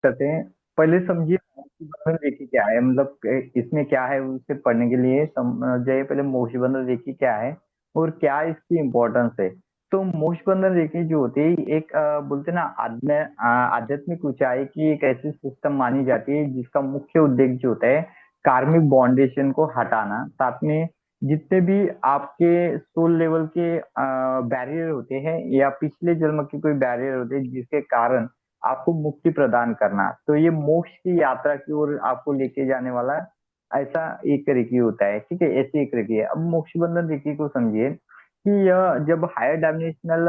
करते हैं। पहले समझिए मोक्ष बंधन रेखी क्या है, मतलब इसमें क्या है उसे पढ़ने के लिए समझिए पहले मोक्ष बंधन रेखी क्या है और क्या इसकी इम्पोर्टेंस है। तो मोक्ष बंधन रेखी जो होती है एक बोलते हैं ना आध्यात्मिक ऊंचाई की एक ऐसी सिस्टम मानी जाती है जिसका मुख्य उद्देश्य जो होता है कार्मिक बाउंडेशन को हटाना, साथ में जितने भी आपके सोल लेवल के बैरियर होते हैं या पिछले जन्म के कोई बैरियर होते हैं जिसके कारण आपको मुक्ति प्रदान करना, तो ये मोक्ष की यात्रा की ओर आपको लेके जाने वाला ऐसा एक ऋषि होता है। ठीक है, ऐसी एक ऋषि है। अब मोक्ष बंधन ऋषि को समझिए कि यह जब हायर डायमेंशनल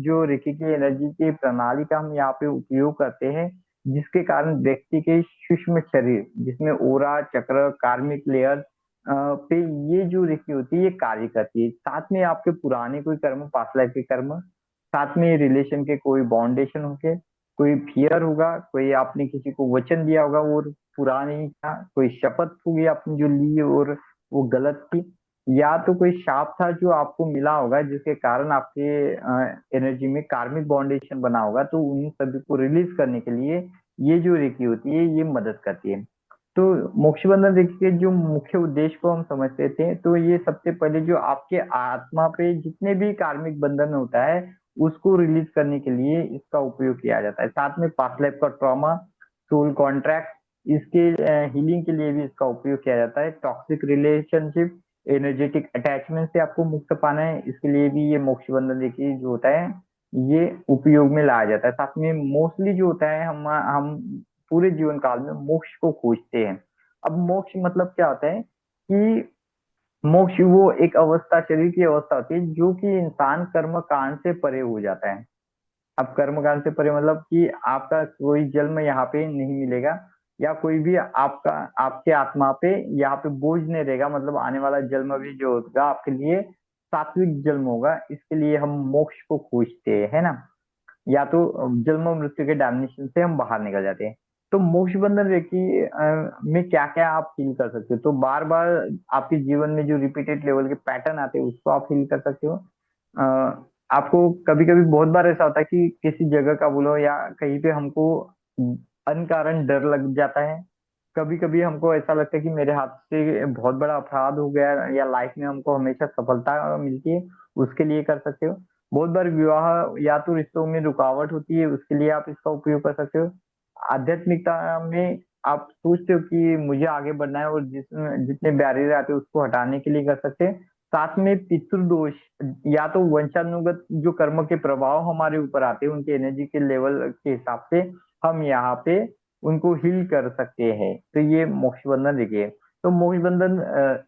जो ऋषि की एनर्जी की प्रणाली का हम यहाँ पे उपयोग करते हैं, जिसके कारण व्यक्ति के सूक्ष्म शरीर जिसमें ओरा चक्र कार्मिक लेयर पे ये जो ऋषि होती है ये कार्य करती है। साथ में आपके पुराने कोई कर्म, पास्ट लाइफ के कर्म, साथ में रिलेशन के कोई बाउंडेशन होंगे, कोई फियर होगा, कोई आपने किसी को वचन दिया होगा और पूरा नहीं किया, कोई शपथ होगी आपने जो ली और वो गलत थी, या तो कोई शाप था जो आपको मिला होगा जिसके कारण आपके एनर्जी में कार्मिक बाउंडेशन बना होगा, तो उन सभी को रिलीज करने के लिए ये जो रेकी होती है ये मदद करती है। तो मोक्ष बंधन रेखी के जो मुख्य उद्देश्य को हम समझते थे, तो ये सबसे पहले जो आपके आत्मा पे जितने भी कार्मिक बंधन होता है उसको रिलीज करने के लिए इसका उपयोग किया जाता है। साथ में पास्ट लाइफ का ट्रॉमा, सोल कॉन्ट्रैक्ट, इसके हीलिंग के लिए भी इसका उपयोग किया जाता है। टॉक्सिक रिलेशनशिप, एनर्जेटिक अटैचमेंट से आपको मुक्त पाना है, इसके लिए भी ये मोक्ष बंधन देखिए जो होता है ये उपयोग में लाया जाता है। साथ में मोस्टली जो होता है हम पूरे जीवन काल में मोक्ष को खोजते हैं। अब मोक्ष मतलब क्या होता है कि मोक्ष वो एक अवस्था, शरीर की अवस्था होती है जो कि इंसान कर्म कांड से परे हो जाता है। अब कर्मकांड से परे मतलब कि आपका कोई जन्म यहाँ पे नहीं मिलेगा, या कोई भी आपका आपके आत्मा पे यहाँ पे बोझ नहीं रहेगा, मतलब आने वाला जन्म भी जो होगा आपके लिए सात्विक जन्म होगा। इसके लिए हम मोक्ष को खोजते हैं, है ना, या तो जन्म मृत्यु के डैमेनेशन से हम बाहर निकल जाते हैं। तो मोक्ष बंधन रेखी में क्या क्या आप फील कर सकते हो, तो बार बार आपके जीवन में जो रिपीटेड लेवल के पैटर्न आते हैं उसको आप फील कर सकते हो। अ, आपको कभी कभी बहुत बार ऐसा होता है कि किसी जगह का बोलो या कहीं पे हमको अनकारण डर लग जाता है। कभी कभी हमको ऐसा लगता है कि मेरे हाथ से बहुत बड़ा अपराध हो गया, या लाइफ में हमको हमेशा सफलता मिलती है, उसके लिए कर सकते हो। बहुत बार विवाह या तो रिश्तों में रुकावट होती है, उसके लिए आप इसका उपयोग कर सकते हो। आध्यात्मिकता में आप सोचते हो कि मुझे आगे बढ़ना है और जितने बैरियर आते हैं उसको हटाने के लिए कर सकते हैं। साथ में पितृदोष या तो वंशानुगत जो कर्म के प्रभाव हमारे ऊपर आते हैं उनके एनर्जी के लेवल के हिसाब से हम यहाँ पे उनको हील कर सकते हैं। तो ये मोक्ष बंधन देखिए। तो मोक्ष बंधन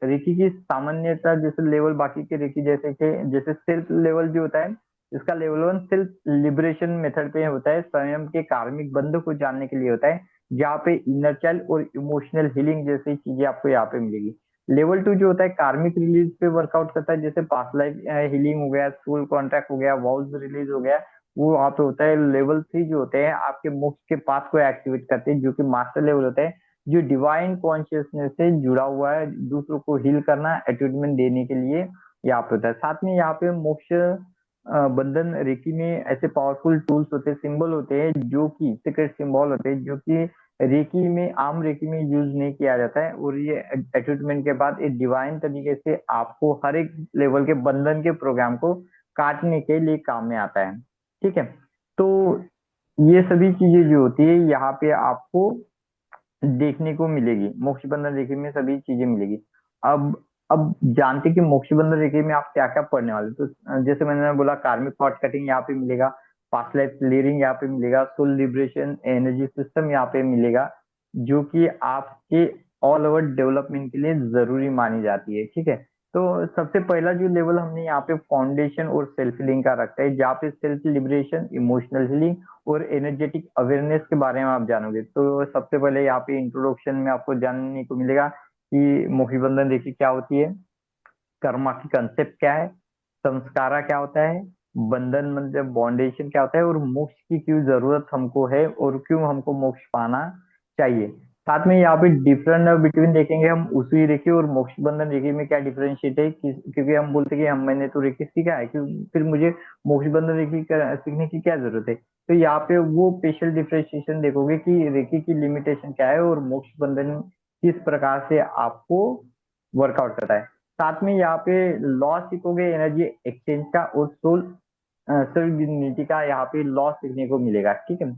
रेखी की सामान्यता जैसे लेवल बाकी के रेखी जैसे कि जैसे सेल्फ लेवल जो होता है, इसका level one self liberation method पे होता है, स्वयं के कार्मिक बंध को जानने के लिए होता है, जहाँ पे इनर चाइल्ड और इमोशनल हीलिंग जैसी चीजें आपको यहाँ पे मिलेगी। लेवल टू जो होता है कार्मिक रिलीज पे वर्कआउट करता है, जैसे पास्ट लाइफ हीलिंग हो गया, सोल कॉन्ट्रैक्ट हो गया, वाउज रिलीज हो गया, वो वहां पे होता है। लेवल थ्री जो होते हैं आपके मोक्ष के पाथ को एक्टिवेट करते हैं, जो कि मास्टर लेवल होता है, जो डिवाइन कॉन्शियसनेस से जुड़ा हुआ है, दूसरों को हील करना, अटैचमेंट देने के लिए यहाँ पे होता है। साथ में यहाँ पे मोक्ष बंधन रेकी में ऐसे पावरफुल टूल्स होते हैं, सिंबल होते हैं जो कि सीक्रेट सिंबल होते हैं, जो कि रेकी में आम रेकी में यूज नहीं किया जाता है, और ये अटैचमेंट के बाद एक डिवाइन तरीके से आपको हर एक लेवल के बंधन के प्रोग्राम को काटने के लिए काम में आता है। ठीक है, तो ये सभी चीजें जो होती है यहाँ पे आपको देखने को मिलेगी, मोक्ष बंधन रेखा में सभी चीजें मिलेगी। अब जानते कि मोक्ष बंधन रेखा में आप क्या क्या पढ़ने वाले, तो जैसे मैंने बोला कार्मिक कॉर्ड कटिंग यहाँ पे मिलेगा, पास्ट लाइफ क्लियरिंग यहाँ पे मिलेगा, सोल लिबरेशन एनर्जी सिस्टम यहाँ पे मिलेगा, जो कि आपके ऑल ओवर डेवलपमेंट के लिए जरूरी मानी जाती है। ठीक है, तो सबसे पहला जो लेवल हमने यहाँ पे फाउंडेशन और सेल्फ हीलिंग का रखा है, जहाँ पे सेल्फ लिबरेशन, इमोशनल हीलिंग और एनर्जेटिक अवेयरनेस के बारे में आप जानोगे। तो सबसे पहले यहाँ पे इंट्रोडक्शन में आपको जानने को मिलेगा कि मोहिबंधन देखिए क्या होती है, कर्मा की कंसेप्ट क्या है, संस्कारा क्या होता है, बंधन मतलब बॉन्डेशन क्या होता है, और मोक्ष की क्यों जरूरत हमको है और क्यों हमको मोक्ष पाना चाहिए। साथ में यहाँ पे डिफरेंट बिटवीन देखेंगे हम उसी रेखी और मोक्ष बंधन रेखी में क्या डिफरेंशिएट है, क्योंकि हम बोलते हैं कि हम मैंने तो रेखी सीखा है, क्यों फिर मुझे मोक्ष बंधन रेखी सीखने की क्या जरूरत है। तो यहाँ पे वो स्पेशल डिफरेंशिएशन देखोगे कि रेखी की लिमिटेशन क्या है और मोक्ष बंधन किस प्रकार से आपको वर्कआउट करता है। साथ में यहाँ पे लॉ सीखोगे एनर्जी एक्सचेंज का और सोल सर्विलिटी का, यहाँ पे लॉ सीखने को मिलेगा, ठीक है।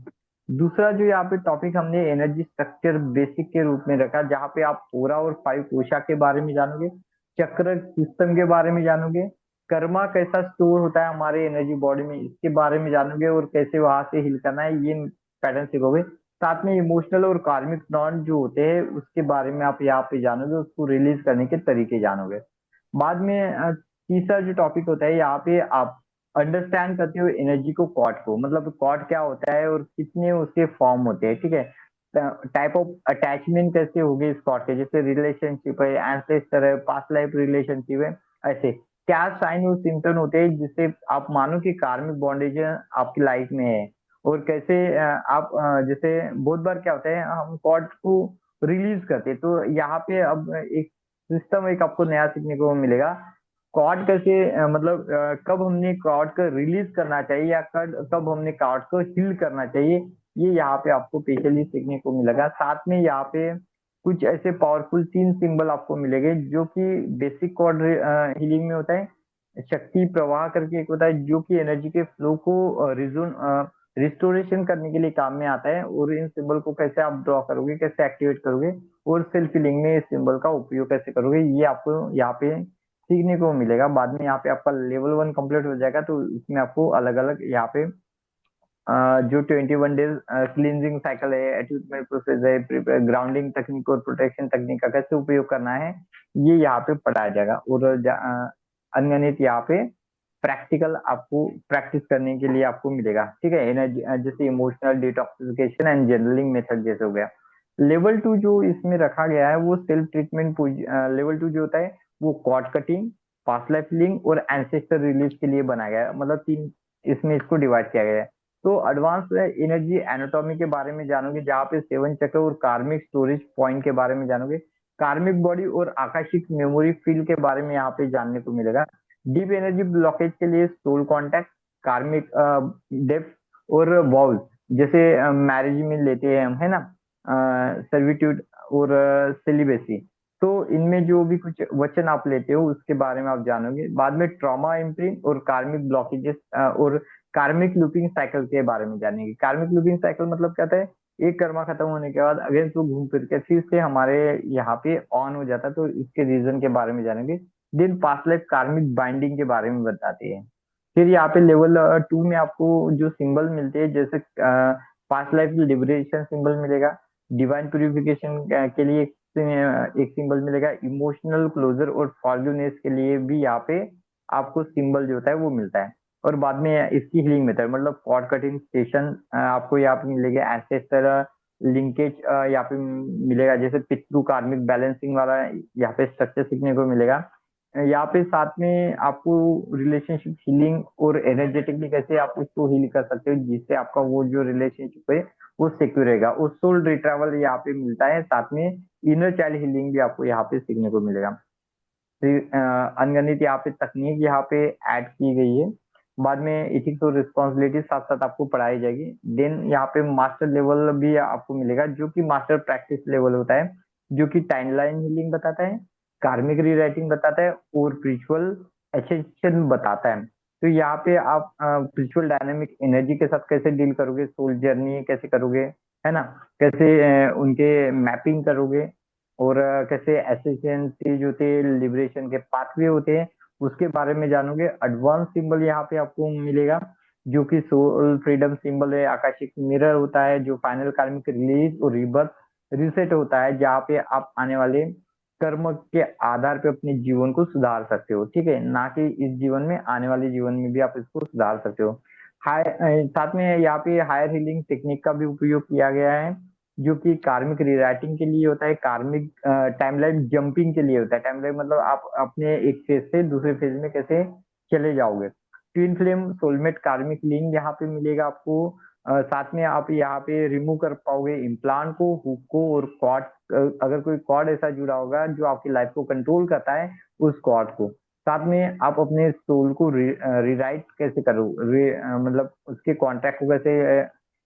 दूसरा जो यहाँ पे टॉपिक हमने एनर्जी स्ट्रक्चर बेसिक के रूप में रखा, जहाँ पे आप पोरा और फाइव कोशा के बारे में जानोगे, चक्र सिस्टम के बारे में जानोगे, कर्मा कैसा स्टोर होता है हमारे एनर्जी बॉडी में इसके बारे में जानोगे, और कैसे वहां से हिल करना है ये पैटर्न सीखोगे। साथ में इमोशनल और कार्मिक नॉन जो होते हैं उसके बारे में आप यहाँ पे जानोगे, उसको रिलीज करने के तरीके जानोगे। बाद में तीसरा जो टॉपिक होता है यहाँ पे आप अंडरस्टैंड करते हो एनर्जी को, कॉर्ड को, मतलब कॉर्ड क्या होता है और कितने उसके फॉर्म होते हैं, ठीक है। टाइप ऑफ अटैचमेंट कैसे होगी इस कॉर्ड के, जैसे रिलेशनशिप है, एंसेस्टर है, पास्ट लाइफ रिलेशनशिप है, ऐसे क्या साइन और सिम्टम होते हैं जिससे आप मानो कि कार्मिक बॉन्डेज आपकी लाइफ में है। और कैसे आप जैसे बहुत बार क्या होता है हम कॉर्ड को रिलीज करते हैं, तो यहाँ पे अब एक सिस्टम एक आपको नया सीखने को मिलेगा। कॉर्ड कैसे मतलब कब हमने कॉर्ड को रिलीज करना चाहिए या कब कब हमने कॉर्ड को हील करना चाहिए, ये यहाँ पे आपको स्पेशली सीखने को मिलेगा। साथ में यहाँ पे कुछ ऐसे पावरफुल तीन सिंबल आपको मिलेंगे जो कि बेसिक कॉर्ड हीलिंग में होता है। शक्ति प्रवाह करके एक होता है जो कि एनर्जी के फ्लो को रिस्टोरेशन करने के लिए काम में आता है, और इन सिंबल को कैसे आप ड्रॉ करोगे, कैसे एक्टिवेट करोगे, और सेल्फ हीलिंग में इस सिंबल का उपयोग कैसे करोगे, ये आपको यहाँ पे सीखने को मिलेगा। बाद में यहाँ पे आपका लेवल 1 कंप्लीट हो जाएगा, तो इसमें आपको अलग अलग यहाँ पे जो 21 डेज क्लींजिंग साइकिल है, अटैचमेंट प्रोसेस है, ग्राउंडिंग टेक्निक और प्रोटेक्शन टेक्निक का कैसे उपयोग करना है, ये यहाँ पे पढ़ाया जाएगा। और अनगणित यहाँ पे प्रैक्टिकल आपको प्रैक्टिस करने के लिए आपको मिलेगा, ठीक है। एनर्जी जैसे emotional detoxification and journaling method जैसे हो गया। लेवल 2 जो इसमें रखा गया है वो सेल्फ ट्रीटमेंट। लेवल 2 जो होता है वो cord cutting, past life link और एंसेस्टर रिलीज के लिए बनाया गया है, मतलब तीन इसमें इसको डिवाइड किया गया है। तो एडवांस एनर्जी एनाटॉमी के बारे में जानोगे, जहाँ पे सेवन चक्र और कार्मिक स्टोरेज पॉइंट के बारे में जानोगे। कार्मिक बॉडी और आकाशिक मेमोरी फील्ड के बारे में यहाँ पे जानने को मिलेगा। डीप एनर्जी ब्लॉकेज के लिए सोल कांटेक्ट, कार्मिक डेप्थ और वॉल्स, जैसे मैरिज में लेते हैं हम, है ना, सर्विट्यूड और सेलिबेसी। तो इनमें जो भी कुछ वचन आप लेते हो उसके बारे में आप जानोगे। बाद में ट्रॉमा इम्प्रिंट और कार्मिक ब्लॉकेजेस और कार्मिक लूपिंग साइकिल के बारे में जानेंगे। कार्मिक लूपिंग साइकिल मतलब क्या होता है, एक कर्मा खत्म होने के बाद अगेन तो घूम फिर के फिर से हमारे यहाँ पे ऑन हो जाता है, तो इसके रीजन के बारे में जानेंगे। दिन पास्ट लाइफ कार्मिक बाइंडिंग के बारे में बताते हैं। फिर यहाँ पे लेवल 2 में आपको जो सिंबल मिलते हैं, जैसे पास्ट लाइफ लिबरेशन सिंबल मिलेगा, डिवाइन प्यूरिफिकेशन के लिए एक सिंबल मिलेगा, इमोशनल क्लोजर और फॉरगिवनेस के लिए भी यहाँ पे आपको सिंबल जो होता है वो मिलता है। और बाद में इसकी हीलिंग मेथड मतलब कॉर्ड कटिंग स्टेशन आपको यहाँ पे मिलेगा, एंसेस्टर लिंकेज यहाँ पे मिलेगा, जैसे पितृ कार्मिक बैलेंसिंग वाला यहाँ पे स्ट्रक्चर सीखने को मिलेगा। यहाँ पे साथ में आपको रिलेशनशिप हीलिंग और एनर्जेटिकली कैसे आप उसको हील कर सकते हो जिससे आपका वो जो रिलेशनशिप है वो सिक्योर रहेगा। और सोल रिट्रैवल यहाँ पे मिलता है, साथ में इनर चाइल्ड हीलिंग भी आपको यहाँ पे सीखने को मिलेगा। फिर अनगणित यहाँ पे तकनीक यहाँ पे ऐड की गई है। बाद में एथिक्स और रिस्पॉन्सिबिलिटी साथ साथ आपको पढ़ाई जाएगी। देन यहाँ पे मास्टर लेवल भी आपको मिलेगा जो कि मास्टर प्रैक्टिस लेवल होता है, जो कि टाइमलाइन हीलिंग बताता है, कार्मिक रीराइटिंग बताता है और स्पिरिचुअल एसेंशन बताता है। तो यहाँ पे आप स्पिरिचुअल डायनेमिक एनर्जी के साथ कैसे डील करोगे, सोल जर्नी कैसे करोगे, है ना, कैसे उनके मैपिंग करोगे, और कैसे एसेंशियल जो होते हैं लिबरेशन के पाथवे होते हैं उसके बारे में जानोगे। एडवांस सिंबल यहाँ पे आपको मिलेगा जो कि सोल फ्रीडम सिंबल है, आकाशिक मिरर होता है जो फाइनल कार्मिक रिलीज और रिबर्थ रिसेट होता है, जहाँ पे आप आने वाले कर्म के आधार पे अपने जीवन को सुधार सकते हो, ठीक है, ना कि इस जीवन में, आने वाले जीवन में भी आप इसको सुधार सकते हो। हाई साथ में यहाँ पे हायर हीलिंग टेक्निक का भी उपयोग किया गया है जो कि कार्मिक रीराइटिंग के लिए होता है, कार्मिक टाइमलाइन जंपिंग के लिए होता है। टाइमलाइन मतलब आप अपने एक फेज से दूसरे फेज में कैसे चले जाओगे। ट्विन फ्लेम सोलमेट कार्मिक लिंक यहाँ पे मिलेगा आपको। साथ में आप यहाँ पे रिमूव कर पाओगे इम्प्लांट को, हुक को और कॉर्ड, अगर कोई कॉर्ड ऐसा जुड़ा होगा जो आपकी लाइफ को कंट्रोल करता है, उस कॉर्ड को। साथ में आप अपने सोल को रीराइट कैसे करो, मतलब उसके कॉन्ट्रैक्ट को कैसे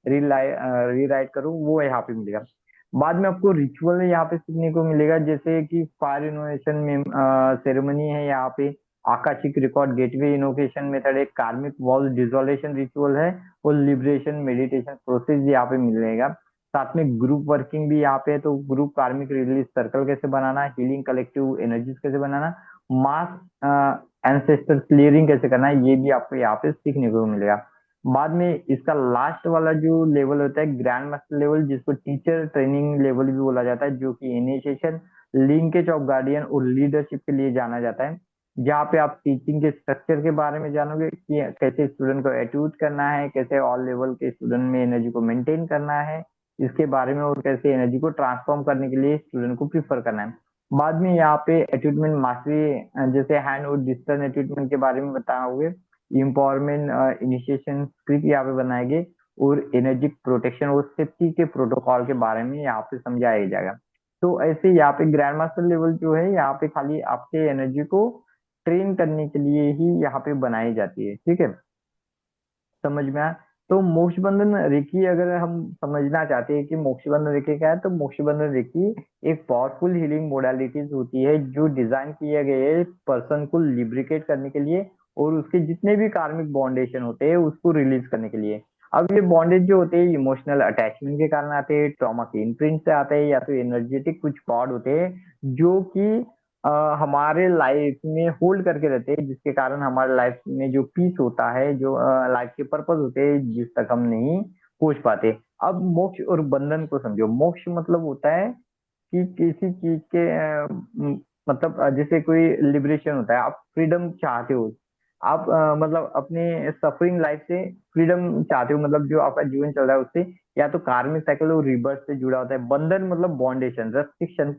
रीराइट करो, वो यहाँ पे मिलेगा। बाद में आपको रिचुअल यहाँ पे सीखने को मिलेगा, जैसे कि फायर इनोवेशन में सेरेमनी है यहाँ पे, आकाशिक रिकॉर्ड गेटवे इनोकेशन मेथड, एक कार्मिक वॉल डिसोलेशन रिचुअल है, और लिबरेशन मेडिटेशन प्रोसेस यहाँ पे मिलेगा। साथ में ग्रुप वर्किंग भी यहाँ पे है, तो ग्रुप कार्मिक रिलीज सर्कल कैसे बनाना, हीलिंग कलेक्टिव एनर्जीज कैसे बनाना, मास एंसेस्टर क्लियरिंग कैसे करना है, ये भी आपको यहाँ पे सीखने को मिलेगा। बाद में इसका लास्ट वाला जो लेवल होता है ग्रैंड मास्टर लेवल, जिसको टीचर ट्रेनिंग लेवल भी बोला जाता है, जो कि इनिशिएशन, लिंकेज ऑफ गार्डियन और लीडरशिप के लिए जाना जाता है। जहाँ पे आप टीचिंग के स्ट्रक्चर के बारे में जानोगे कि कैसे स्टूडेंट को एट्यूट करना है, कैसे ऑल लेवल के स्टूडेंट में एनर्जी को मेंटेन करना है इसके बारे में, और कैसे एनर्जी को ट्रांसफॉर्म करने के लिए स्टूडेंट को प्रीफर करना है। बाद में यहाँ पे एट्यूटमेंट मास्टरी, जैसे हैंड और डिजिटल एट्यूटमेंट के बारे में बताओगे, इम्पावरमेंट इनिशिएशन स्क्रिप्ट यहाँ पे बनाएंगे, और एनर्जी प्रोटेक्शन और सेफ्टी के प्रोटोकॉल के बारे में यहाँ पे समझाया जाएगा। तो ऐसे यहाँ पे ग्रैंड मास्टर लेवल जो है यहाँ पे खाली आपके एनर्जी को ट्रेन करने के लिए ही यहाँ पे बनाई जाती है, ठीक है। समझ में आया। तो मोक्ष बंधन रेकी अगर हम समझना चाहते हैं कि मोक्ष बंधन रेकी क्या है, तो मोक्ष बंधन रेकी एक पावरफुल हीलिंग मोडालिटीज होती है जो डिजाइन किए गए है पर्सन को लिब्रिकेट करने के लिए, और उसके जितने भी कार्मिक बॉन्डेशन होते हैं उसको रिलीज करने के लिए। अब ये बॉन्डेज जो होते हैं इमोशनल अटैचमेंट के कारण आते हैं, ट्रॉमा के इम्प्रिंट से आते हैं, या तो एनर्जेटिक कुछ कॉर्ड होते हैं जो कि हमारे लाइफ में होल्ड करके रहते हैं, जिसके कारण हमारे लाइफ में जो पीस होता है, जो लाइफ के पर्पस होते हैं, जिस तक हम नहीं पहुंच पाते। अब मोक्ष और बंधन को समझो। मोक्ष मतलब होता है कि किसी चीज के मतलब जैसे कोई लिबरेशन होता है, आप फ्रीडम चाहते हो, आप मतलब अपने सफरिंग लाइफ से फ्रीडम चाहते हो, मतलब जो आपका जीवन चल रहा है उससे, या तो कार्मिक साइकिल और रिबर्थ से जुड़ा होता है। बंधन मतलब बॉन्डेशन, रेस्ट्रिक्शन,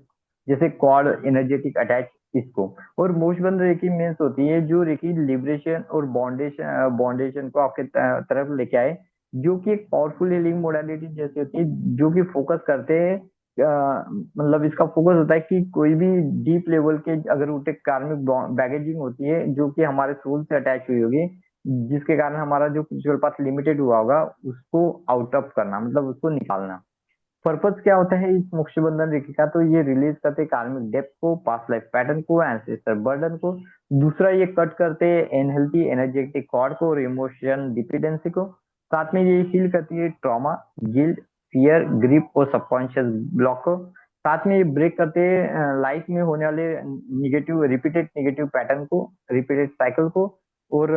जैसे कॉर्ड, एनर्जेटिक अटैच, इसको। और मोक्ष बंधन रेकी मीन्स होती है जो रेकी लिबरेशन और बॉन्डेशन बॉन्डेशन को आपके तरफ लेके आए, जो कि एक पावरफुल हीलिंग मोडालिटी जैसी होती है, जो कि फोकस करते हैं मतलब इसका फोकस होता है कि कोई भी डीप लेवल के अगर उठे कार्मिक बैगेजिंग होती है जो कि हमारे सोल से अटैच हुई होगी, जिसके कारण हमारा जो स्पिरिचुअल पाथ लिमिटेड हुआ होगा, उसको आउट ऑफ करना, मतलब उसको निकालना। पर्पस क्या होता है इस मोक्ष बंधन रेखा का, तो ये रिलीज करते कार्मिक डेप्थ को, पास्ट लाइफ पैटर्न को, एंसेस्टर बर्डन को। दूसरा, ये कट करते अनहेल्थी एनर्जेटिक कॉर्ड को और इमोशन डिपेंडेंसी को। साथ में ये हील करती है ट्रॉमा, गिल्ट, फियर, ग्रिप और सबकॉन्शियस ब्लॉक को। साथ में ये ब्रेक करते हैं लाइफ में होने वाले निगेटिव रिपीटेड निगेटिव पैटर्न को, रिपीटेड साइकिल को, और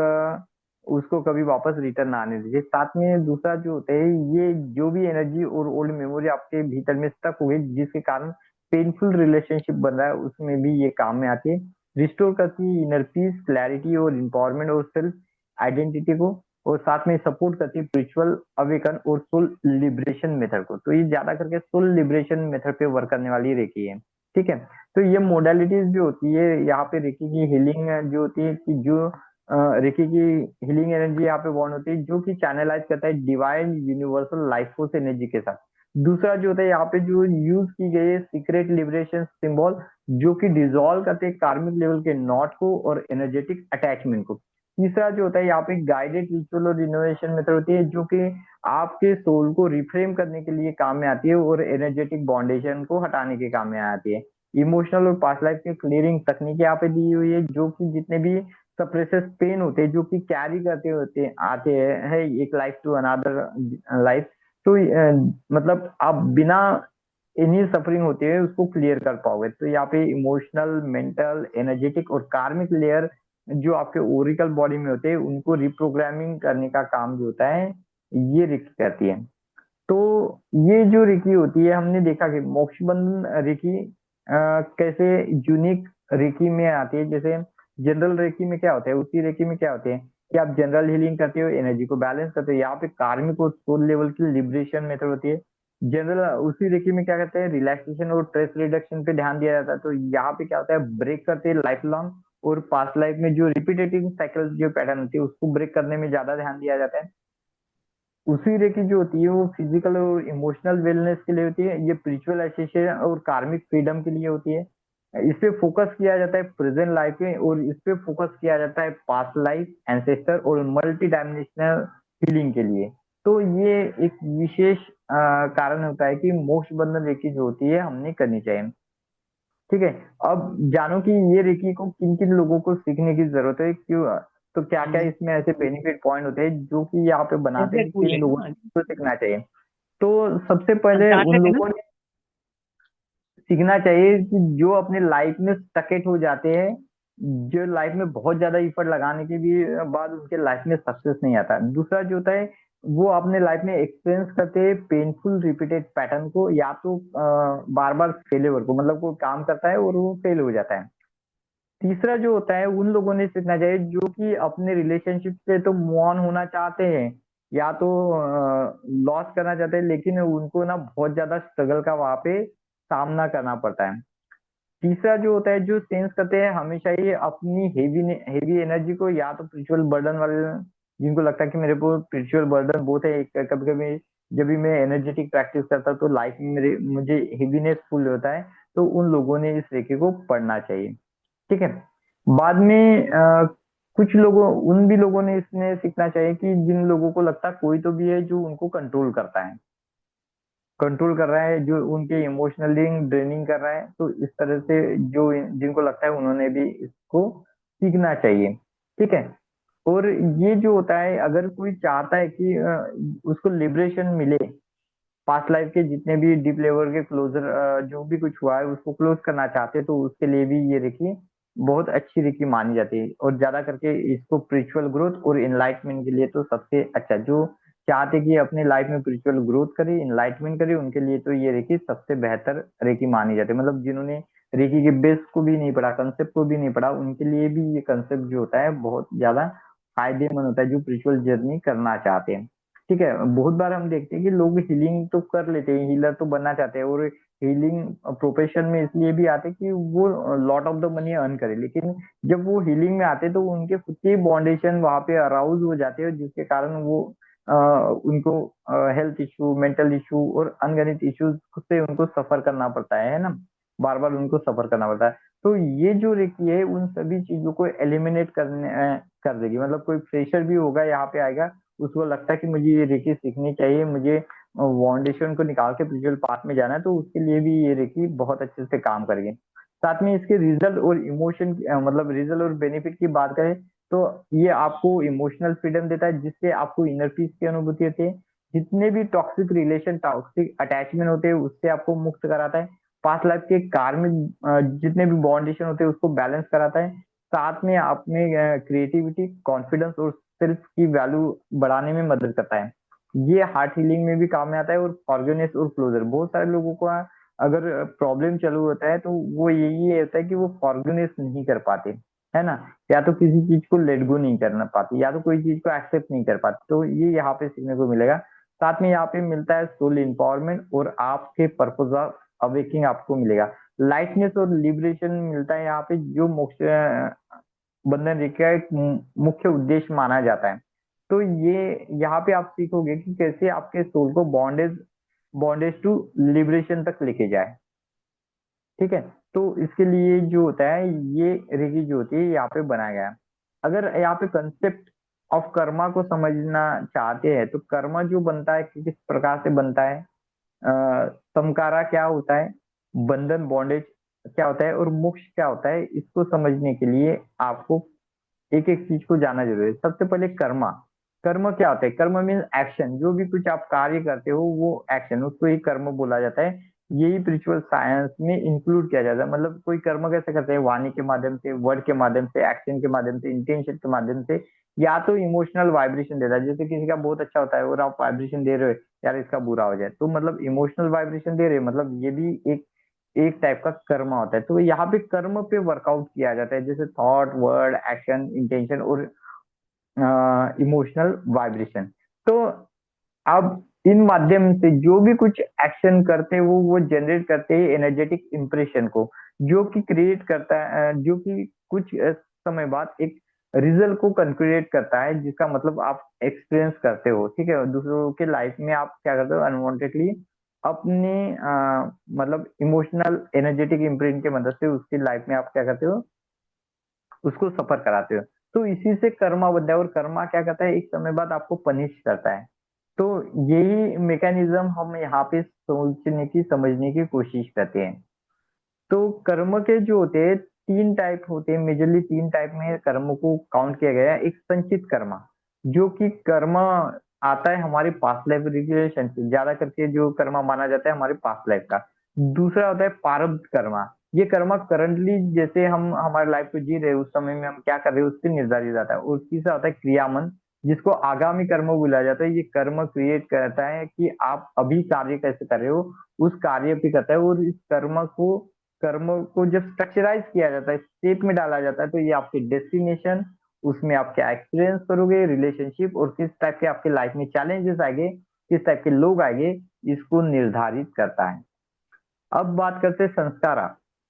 उसको कभी वापस रिटर्न आने दीजिए। साथ में दूसरा जो होता है, ये जो भी एनर्जी और ओल्ड मेमोरी आपके भीतर में स्टक हो गई, जिसके कारण पेनफुल रिलेशनशिप बन रहा है, उसमें भी ये काम में आती है। रिस्टोर करती है इनर पीस, क्लैरिटी और इंपावरमेंट और सेल्फ आइडेंटिटी को। और साथ में सपोर्ट करती है स्पिरिचुअल अवेकन और सोल लिबरेशन मेथड को। तो ये ज्यादा करके सोल लिबरेशन मेथड पे वर्क करने वाली रेकी है, ठीक है। तो ये मोडालिटीज जो होती है यहाँ पे रेकी की हीलिंग जो होती है, कि जो रेकी की हीलिंग एनर्जी यहाँ पे बॉन्ड होती है जो कि चैनलाइज करता है divine universal life force energy के साथ। दूसरा जो होता है यहाँ पे जो यूज की गई है सीक्रेट लिबरेशन सिंबल, जो कि डिसॉल्व करते हैं कार्मिक लेवल के नॉट को और एनर्जेटिक अटैचमेंट को। तीसरा जो होता है यहाँ पे गाइडेड रिचुअल और इनोवेशन मेथड होती है, जो कि आपके सोल को रिफ्रेम करने के लिए काम में आती है और एनर्जेटिक बाउंडेशन को हटाने के काम में आती है। इमोशनल और पास्ट लाइफ की क्लियरिंग तकनीक यहाँ पे दी हुई है, जो कि जितने भी सप्रेसेस पेन होते हैं जो कि कैरी करते होते आते हैं एक लाइफ टू अनदर लाइफ, तो मतलब आप बिना इन्हीं सफरिंग होती है उसको क्लियर कर पाओगे। तो यहाँ पे इमोशनल, मेंटल, एनर्जेटिक और कार्मिक लेयर जो आपके ओरिकल बॉडी में होते हैं, उनको रिप्रोग्रामिंग करने का काम जो होता है, ये रिकी करती है। तो ये जो रिकी होती है, हमने देखा कि मोक्ष बंधन रिकी कैसे यूनिक रिकी में आती है। जैसे जनरल रेकी में क्या होता है, उसी रेकी में क्या होते हैं कि आप जनरल हीलिंग करते हो, एनर्जी को बैलेंस करते हो। यहाँ पे कार्मिक और सोल लेवल की लिबरेशन मेथड होती है। जनरल उसी रेकी में क्या करते हैं, रिलैक्सेशन और स्ट्रेस रिडक्शन पे ध्यान दिया जाता है। तो यहाँ पे क्या होता है, ब्रेक करते हैं लाइफ लॉन्ग और पास्ट लाइफ में जो रिपीटेटिव साइकिल जो पैटर्न होती है उसको ब्रेक करने में ज्यादा ध्यान दिया जाता है। उसी रेकी जो होती है वो फिजिकल और इमोशनल वेलनेस के लिए होती है, ये स्पिरिचुअल एसेसिएशन और कार्मिक फ्रीडम के लिए होती है। इस पे फोकस किया जाता है प्रेजेंट लाइफ में, और इस पे फोकस किया जाता है पास्ट लाइफ, एंसेस्टर और मल्टी डायमेंशनल हीलिंग के लिए। तो ये एक विशेष कारण होता है कि मोक्ष बंधन रेकी जो होती है हमने करनी चाहिए। ठीक है। अब जानो कि ये रेकी को किन किन लोगों को सीखने की जरूरत है, क्यों, तो क्या क्या इसमें ऐसे बेनिफिट पॉइंट होते हैं जो कि यहाँ पे बनाते हैं कि एग्जैक्ट वही किन है लोगों ना। को सीखना चाहिए। तो सबसे पहले जहाँ उन तक है ना। लोगों ने सीखना चाहिए कि जो अपने लाइफ में स्टकेट हो जाते हैं, जो लाइफ में बहुत ज्यादा इफर्ट लगाने के भी बाद उनके लाइफ में सक्सेस नहीं आता। दूसरा जो होता है, वो अपने लाइफ में एक्सपीरियंस करते हैं पेनफुल रिपीटेड पैटर्न को, या तो बार बार फेलियर को, मतलब कोई काम करता है और वो फेल हो जाता है। तीसरा जो होता है, उन लोगों ने सीखना चाहिए जो कि अपने रिलेशनशिप से तो मूव ऑन होना चाहते हैं, या तो लॉस करना चाहते हैं, लेकिन उनको ना बहुत ज्यादा स्ट्रगल का वहां पे सामना करना पड़ता है। तीसरा जो होता है, जो सेंस करते हैं हमेशा ये अपनी हेवी हेवी एनर्जी को, या तो स्पिरिचुअल बर्डन वाले, जिनको लगता है कि मेरे को स्पिरिचुअल बर्डन बहुत है, कभी कभी जब भी मैं एनर्जेटिक प्रैक्टिस करता हूँ तो लाइफ में मेरे मुझे हेवीनेस फुल होता है, तो उन लोगों ने इस रेखे को पढ़ना चाहिए। ठीक है। बाद में कुछ लोगों उन भी लोगों ने इसमें सीखना चाहिए कि जिन लोगों को लगता है कोई तो भी है जो उनको कंट्रोल कर रहा है, जो उनके इमोशनली ड्रेनिंग कर रहा है, तो इस तरह से जो जिनको लगता है उन्होंने भी इसको सीखना चाहिए। ठीक है। और ये जो होता है, अगर कोई चाहता है कि उसको लिबरेशन मिले, पास्ट लाइफ के जितने भी डीप लेवल के क्लोजर, जो भी कुछ हुआ है उसको क्लोज करना चाहते हैं, तो उसके लिए भी ये रेकी बहुत अच्छी रेकी मानी जाती है। और ज्यादा करके इसको स्पिरिचुअल ग्रोथ और इनलाइटमेंट के लिए तो सबसे अच्छा, जो चाहते कि अपने लाइफ में स्पिरिचुअल ग्रोथ करे, इनलाइटमेंट करे, उनके लिए तो ये रेकी सबसे बेहतर रेकी मानी जाती है। मतलब जिन्होंने रेकी के बेस को भी नहीं पढ़ा, कंसेप्ट को भी नहीं पढ़ा, उनके लिए भी ये कंसेप्ट जो होता है बहुत ज्यादा फायदेमंद होता है, जो स्पिरिचुअल जर्नी करना चाहते हैं। ठीक है। बहुत बार हम देखते हैं कि लोग हीलिंग तो कर लेते हैं, हीलर तो बनना चाहते हैं, और हीलिंग प्रोफेशन में इसलिए भी आते हैं कि वो lot of the money earn करे, लेकिन जब वो हीलिंग में आते हैं तो उनके खुद के बॉन्डेशन वहां पे अराउज हो जाते हैं, जिसके कारण वो उनको हेल्थ इशू, मेंटल इशू और अनगणित इश्यूज से उनको सफर करना पड़ता है ना, बार बार उनको सफर करना पड़ता है। तो ये जो रेकी है उन सभी चीजों को एलिमिनेट कर देगी। मतलब कोई फ्रेशर भी होगा यहाँ पे आएगा, उसको लगता है कि मुझे ये रेकी सीखनी चाहिए, मुझे फाउंडेशन को निकाल के स्पिरिचुअल पाथ में जाना है, तो उसके लिए भी ये रेकी बहुत अच्छे से काम करेगी। साथ में इसके रिजल्ट और इमोशन, मतलब रिजल्ट और बेनिफिट की बात करें, तो ये आपको इमोशनल फ्रीडम देता है, जिससे आपको इनर पीस की अनुभूति होती है। जितने भी टॉक्सिक रिलेशन, टॉक्सिक अटैचमेंट होते हैं, उससे आपको मुक्त कराता है। पास्ट लाइफ के कार्मिक जितने भी बॉन्डेशन होते हैं उसको बैलेंस कराता है। साथ में आप में क्रिएटिविटी, कॉन्फिडेंस और सेल्फ की वैल्यू बढ़ाने में मदद करता है। ये हार्ट हीलिंग में भी काम में आता है, और फॉरगिवनेस और क्लोजर, बहुत सारे लोगों को अगर प्रॉब्लम चालू होता है तो वो यही होता है कि वो फॉरगिवनेस नहीं कर पाते, है ना, या तो किसी चीज को लेट गो नहीं करना पाते, या तो कोई चीज को एक्सेप्ट नहीं कर पाते। तो ये यहाँ पे सीखने को मिलेगा। साथ में यहाँ पे मिलता है सोल एम्पावरमेंट, और आपके पर्पज ऑफ अवेकिंग आपको मिलेगा। लाइटनेस और लिबरेशन मिलता है यहाँ पे, जो मोक्ष बंधन रेखा का एक मुख्य उद्देश्य माना जाता है। तो ये यहाँ पे आप सीखोगे कि कैसे आपके सोल को बॉन्डेज बॉन्डेज टू लिबरेशन तक लेके जाए। ठीक है। तो इसके लिए जो होता है, ये रेकी जो होती है यहाँ पे बनाया गया है। अगर यहाँ पे कंसेप्ट ऑफ कर्मा को समझना चाहते हैं, तो कर्मा जो बनता है किस प्रकार से बनता है, संकारा क्या होता है, बंधन बॉन्डेज क्या होता है, और मोक्ष क्या होता है, इसको समझने के लिए आपको एक एक चीज को जानना जरूरी है। सबसे पहले कर्मा। कर्म क्या होता है? कर्म मीन एक्शन। जो भी कुछ आप कार्य करते हो वो एक्शन, उसको ही कर्म बोला जाता है। यही स्पिरिचुअल साइंस में इंक्लूड किया जाता है। मतलब कोई कर्म कैसे करते हैं? वाणी के माध्यम से, वर्ड के माध्यम से, एक्शन के माध्यम से, इंटेंशन के माध्यम से, या तो इमोशनल वाइब्रेशन देता है। जैसे किसी का बहुत अच्छा होता है और आप वाइब्रेशन दे रहे हो, यार इसका बुरा हो जाए, तो मतलब इमोशनल वाइब्रेशन दे रहे हो, मतलब ये भी एक एक टाइप का कर्म होता है। तो यहाँ पे कर्म पे वर्कआउट किया जाता है, जैसे थॉट, वर्ड, एक्शन, इंटेंशन और इमोशनल वाइब्रेशन। तो अब इन माध्यम से जो भी कुछ एक्शन करते हैं वो जनरेट करते हैं एनर्जेटिक इंप्रेशन को, जो कि क्रिएट करता है, जो कि कुछ समय बाद एक रिजल्ट को कंक्रिएट करता है, जिसका मतलब आप एक्सपीरियंस करते हो, ठीक है, दूसरों के लाइफ में आप क्या करते हो अनवांटेडली अपने मतलब इमोशनल एनर्जेटिक इम्प्रिंट की मदद से उसकी लाइफ में आप क्या करते हो, उसको सफर कराते हो। तो इसी से कर्मा बनता है, और कर्मा क्या करता है, एक समय बाद आपको पनिश करता है। तो यही मैकेनिज्म हम यहाँ पे सोचने की समझने की कोशिश करते हैं। तो कर्म के जो होते हैं, तीन टाइप होते हैं, मेजरली तीन टाइप में कर्म को काउंट किया गया है। एक संचित कर्म, जो कि कर्म आता है हमारे पास्ट लाइफ रिलेशन से, ज्यादा करके जो कर्म माना जाता है हमारे पास्ट लाइफ का। दूसरा होता है प्रारब्ध कर्म। ये कर्म करंटली जैसे हम हमारे लाइफ को जी रहे हैं उस समय में हम क्या कर रहे हैं उससे निर्धारित जाता है। और तीसरा होता है क्रियामन, जिसको आगामी कर्म बुलाया जाता है। ये कर्म क्रिएट करता है कि आप अभी कार्य कैसे कर रहे हो, उस कार्य पे करता है। और इस कर्म को जब स्ट्रक्चराइज किया जाता है, स्टेप में डाला जाता है, तो ये आपके डेस्टिनेशन, उसमें आप क्या एक्सपीरियंस करोगे, रिलेशनशिप, और किस टाइप के आपके लाइफ में चैलेंजेस आएंगे, किस टाइप के लोग आएंगे, इसको निर्धारित करता है। अब बात करते हैं संस्कार।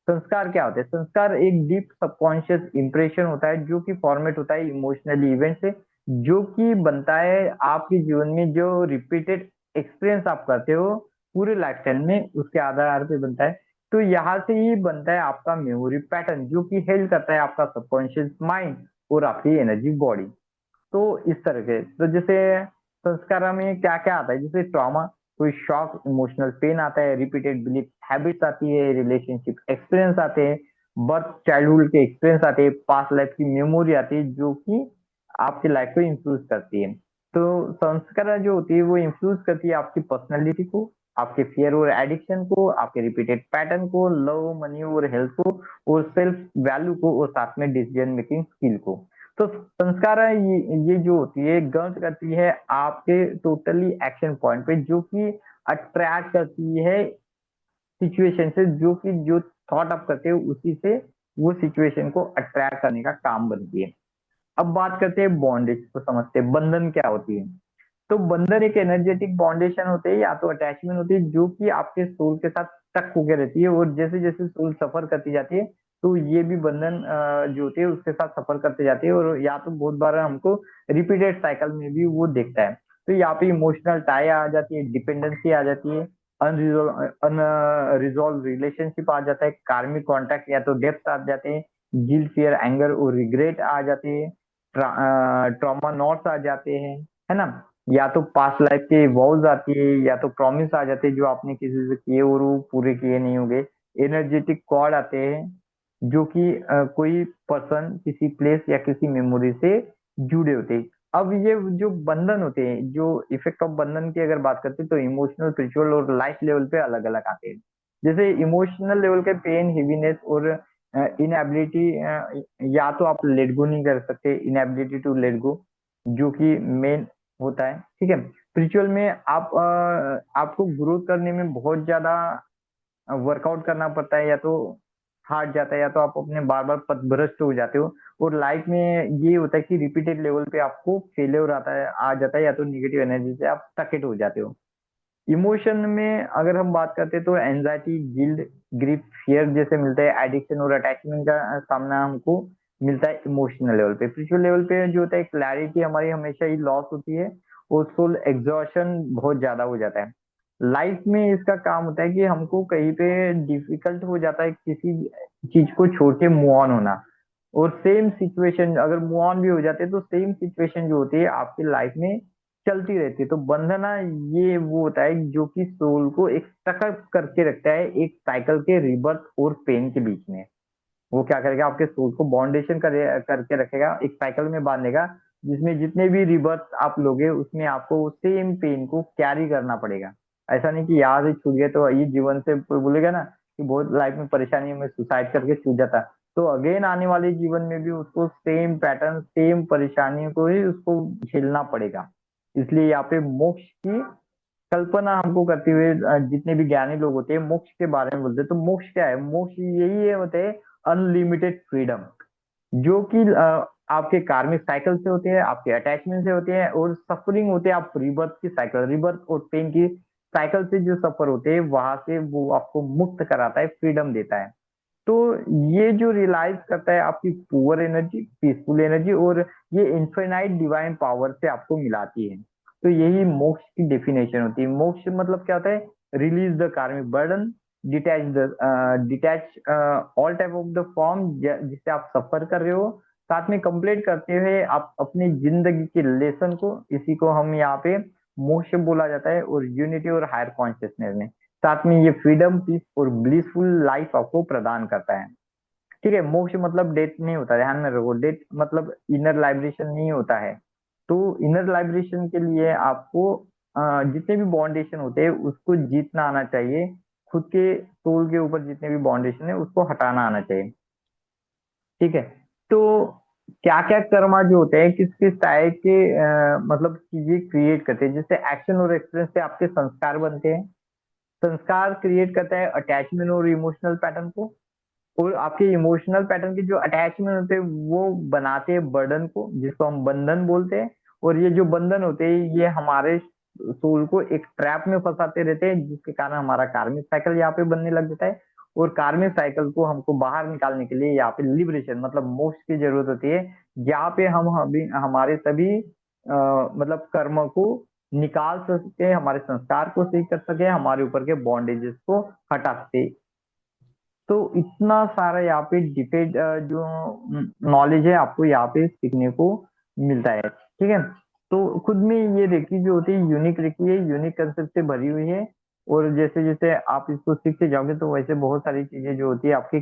संस्कार क्या होते हैं? संस्कार एक डीप सबकॉन्शियस इंप्रेशन होता है, जो कि फॉर्मेट होता है इमोशनली इवेंट से, जो कि बनता है आपके जीवन में जो रिपीटेड एक्सपीरियंस आप करते हो पूरे लाइफस्टाइल में, उसके आधार पे बनता है। तो यहाँ से ही बनता है आपका मेमोरी पैटर्न, जो कि हेल्ड करता है आपका सबकॉन्शियस माइंड और आपकी एनर्जी बॉडी। तो इस तरह के, तो जैसे संस्कार में क्या क्या आता है, जैसे ट्रॉमा, कोई शॉक, इमोशनल पेन आता है, रिपीटेड बिलीफ हैबिट्स आती है, रिलेशनशिप एक्सपीरियंस आते हैं, बर्थ चाइल्डहुड के एक्सपीरियंस आते हैं, पास्ट लाइफ की मेमोरी आती है, जो कि आपकी लाइफ को इन्फ्लुएंस करती है। तो संस्कार जो होती है वो इन्फ्लुएंस करती है आपकी पर्सनैलिटी को, आपके फियर और एडिक्शन को, आपके रिपीटेड पैटर्न को, लव, मनी और हेल्थ को, और सेल्फ वैल्यू को, और साथ में डिसीजन मेकिंग स्किल को। तो संस्कार है ये जो होती है गर्ज करती है आपके टोटली एक्शन पॉइंट पे, जो कि अट्रैक्ट करती है सिचुएशन से, जो कि जो थॉट आप करते हो उसी से वो सिचुएशन को अट्रैक्ट करने का काम बनती है। अब बात करते हैं बॉन्डेज को समझते हैं, बंधन क्या होती है। तो बंधन एक एनर्जेटिक बाउंडेशन होते हैं या तो अटैचमेंट होती है, जो कि आपके सोल के साथ टक होकर रहती है, और जैसे जैसे सोल सफर करती जाती है, तो ये भी बंधन जो होते हैं उसके साथ सफर करते जाते हैं। और या तो बहुत बार हमको रिपीटेड साइकिल में भी वो देखता है। तो यहाँ पे इमोशनल टाई आ जाती है, डिपेंडेंसी आ जाती है, अनरिजॉल्व रिलेशनशिप आ जाता है, कार्मिक कॉन्टैक्ट या तो डेप्थ आ जाते हैं, गिल्ट, फियर, एंगर और रिग्रेट आ जाते हैं, ट्रॉमा नॉट्स आ जाते हैं, है ना, या तो पास्ट लाइफ के वॉल्स आती है, या तो प्रॉमिस आ जाते हैं जो आपने किसी से किए और वो पूरे किए नहीं होंगे, एनर्जेटिक कॉर्ड आते हैं, जो कि कोई पर्सन किसी प्लेस या किसी मेमोरी से जुड़े होते हैं। अब ये जो बंधन होते हैं, जो इफेक्ट ऑफ बंधन की अगर बात करते हैं, तो इमोशनल, स्पिरिचुअल और लाइफ लेवल पे अलग अलग आते हैं। जैसे इमोशनल लेवल के पेन, हेवीनेस और इनएबिलिटी, या तो आप लेट गो नहीं कर सकते, इनएबिलिटी टू लेट गो, जो कि मेन होता है, ठीक है। स्पिरिचुअल में आप आपको ग्रोथ करने में बहुत ज्यादा वर्कआउट करना पड़ता है, या तो हार्ड जाता है, या तो आप अपने बार बार पथभ्रष्ट हो जाते हो। और लाइफ में ये होता है कि रिपीटेड लेवल पे आपको फेलियर आता है, आ जाता है, या तो निगेटिव एनर्जी से आप टकेट हो जाते हो। इमोशन में अगर हम बात करते हैं, तो एंजाइटी, गिल्ट, ग्रीफ, फियर जैसे मिलते हैं। एडिक्शन और अटैचमेंट का सामना हमको मिलता है इमोशनल लेवल पे। स्पिरिचुअल लेवल पे जो होता है, क्लैरिटी हमारी हमेशा ही लॉस होती है, और सोल एग्जॉशन बहुत ज्यादा हो जाता है। लाइफ में इसका काम होता है कि हमको कहीं पे डिफिकल्ट हो जाता है किसी चीज को छोड़ के मूव ऑन होना। और सेम सिचुएशन अगर मूव ऑन भी हो जाते हैं, तो सेम सिचुएशन जो होती है आपकी लाइफ में चलती रहती है। तो बंधना ये वो होता है जो कि सोल को एक टकअप करके रखता है एक साइकिल के रिबर्थ और पेन के बीच में। वो क्या करेगा, आपके सोल को बाउंडेशन करके रखेगा, एक साइकिल में बांधेगा, जिसमें जितने भी रिबर्थ आप लोगे उसमें आपको सेम पेन को कैरी करना पड़ेगा। ऐसा नहीं कि यहाँ से छूट गए तो ये जीवन से कोई बोलेगा ना कि बहुत लाइफ में परेशानी में सुसाइड करके छूट जाता, तो अगेन आने वाले जीवन में भी उसको सेम पैटर्न, सेम परेशानियों को ही उसको झेलना पड़ेगा। इसलिए यहाँ पे मोक्ष की कल्पना हमको करते हुए जितने भी ज्ञानी लोग होते हैं मोक्ष के बारे में बोलते हैं। तो मोक्ष क्या है? मोक्ष यही है, होते हैं अनलिमिटेड फ्रीडम, जो कि आपके कार्मिक साइकिल से होते हैं, आपके अटैचमेंट से होते हैं, और सफरिंग होते हैं आप रिबर्थ की साइकिल, रिबर्थ और पेन की साइकिल से जो सफर होते हैं वहां से वो आपको मुक्त कराता है, फ्रीडम देता है। तो ये जो रियलाइज करता है आपकी पुअर एनर्जी, पीसफुल एनर्जी, और ये इनफाइनाइट डिवाइन पावर से आपको मिलाती है। तो यही मोक्ष की डेफिनेशन होती है। मोक्ष मतलब क्या होता है? रिलीज द कार्मिक burden, detach all type of the form जिससे आप सफर कर रहे हो, साथ में कंप्लीट करते हुए आप अपनी जिंदगी के लेसन को, इसी को हम यहाँ पे मोक्ष बोला जाता है, और यूनिटी और हायर कॉन्शियसनेस में साथ में ये फ्रीडम, पीस और ब्लिसफुल लाइफ आपको प्रदान करता है। ठीक है, मोक्ष मतलब डेथ नहीं होता, ध्यान में रखो, डेथ मतलब इनर लाइब्रेशन नहीं होता है। तो इनर लाइब्रेशन के लिए आपको जितने भी बाउंडेशन होते हैं उसको जीतना आना चाहिए। खुद के सोल के ऊपर जितने भी बाउंडेशन है उसको हटाना आना चाहिए। ठीक है। तो क्या क्या कर्मा जो होते हैं, किस किस टाइप के मतलब चीजें क्रिएट करते हैं, जैसे एक्शन और एक्सपीरियंस से आपके संस्कार बनते हैं। संस्कार क्रिएट करता है अटैचमेंट और इमोशनल पैटर्न को, और आपके इमोशनल पैटर्न के जो अटैचमेंट होते हैं वो बनाते हैं बर्डन को, जिसको हम बंधन बोलते हैं। और ये जो बंधन होते हैं ये हमारे सोल को एक ट्रैप में फंसाते रहते हैं, जिसके कारण हमारा कार्मिक साइकिल यहाँ पे बनने लग जाता है। और कार्मिक साइकिल को हमको बाहर निकालने के लिए यहाँ पे लिबरेशन मतलब मोक्ष की जरूरत होती है, जहाँ पे हम अभी हमारे सभी मतलब कर्म को निकाल सके, हमारे संस्कार को सही कर सके, हमारे ऊपर के बॉन्डेजेस को हटा सके। तो इतना सारा यहाँ पे डिफेंड जो नॉलेज है आपको यहाँ पे सीखने को मिलता है। ठीक है। तो खुद में ये रेकी जो होती है यूनिक रेकी है, यूनिक कंसेप्ट से भरी हुई है। और जैसे जैसे आप इसको सीखते जाओगे तो वैसे बहुत सारी चीजें जो होती है आपके